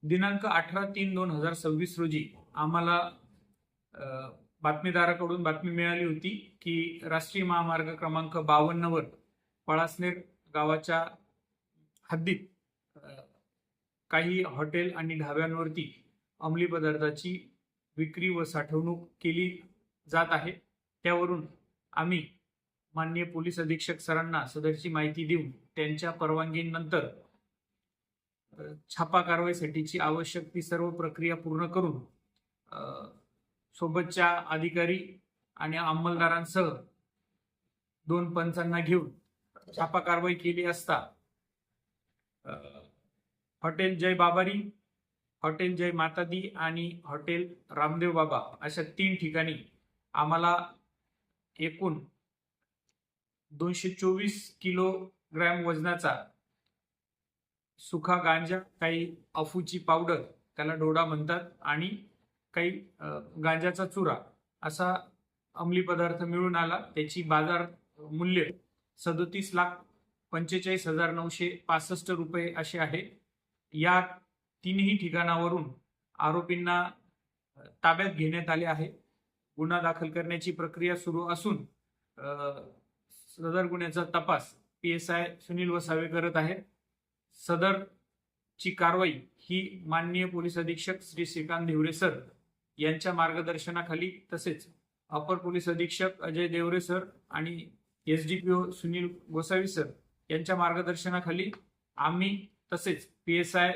दिनांक 18/3/2026 रोजी आम्हाला बातमीदाराकडून बातमी मिळाली होती की राष्ट्रीय महामार्ग क्रमांक 52 वर पळासनेर गावाच्या हद्दीत काही हॉटेल आणि ढाब्यांवरती अंमली पदार्थाची विक्री व साठवणूक केली जात आहे। त्यावरून आम्ही माननीय पोलीस अधीक्षक सरांना सदरची माहिती देऊन त्यांच्या परवानगीनंतर छापा कारवाईसाठीची आवश्यक ती सर्व प्रक्रिया पूर्ण करून सोबतच्या अधिकारी आणि अंमलदारांसह 2 पंचांना घेऊन छापा कारवाई केली असता हॉटेल जय बाबारी, हॉटेल जय मातादी आणि हॉटेल रामदेव बाबा अशा 3 ठिकाणी आम्हाला एकूण 224 किलोग्रॅम वजनाचा सुखा गांजा, काही अफूची पावडर त्याला डोडा म्हणतात आणि काही गांजाचा चुरा असा अंमली पदार्थ मिळून आला। त्याची बाजार मूल्य 37,45,965 रुपये असे आहे। या 3ही ठिकाणावरून आरोपींना ताब्यात घेण्यात आले आहे। गुन्हा दाखल करण्याची प्रक्रिया सुरू असून सदर गुन्ह्याचा तपास PSI सुनील वसावे करत आहेत। सदरची कारवाई ही माननीय पोलीस अधीक्षक श्री श्रीकांत धिवरे सर यांच्या मार्गदर्शनाखाली तसेच अपर पोलीस अधीक्षक अजय देवरे सर आणि SDPO सुनील गोसावी सर यांच्या मार्गदर्शनाखाली आम्ही तसेच PSI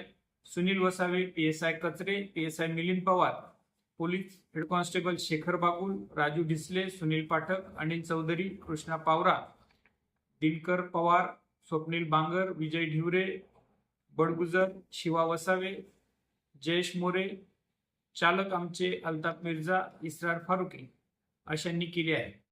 Sunil Vasave, PSI Kachare, PSI Milind Pawar, police head constable Shekhar Bagul, Raju Dhisale, Sunil Pathak, Anil Chaudhari, Krishna Pawara, Dinkar Pawar, Swapnil Bangar, Vijay Dhiware, Badgujar, Shiva Vasave, Jayesh More, चालक आमचे अल्ताफ मिर्झा, इसरार फारुकी अशांनी केले आहे।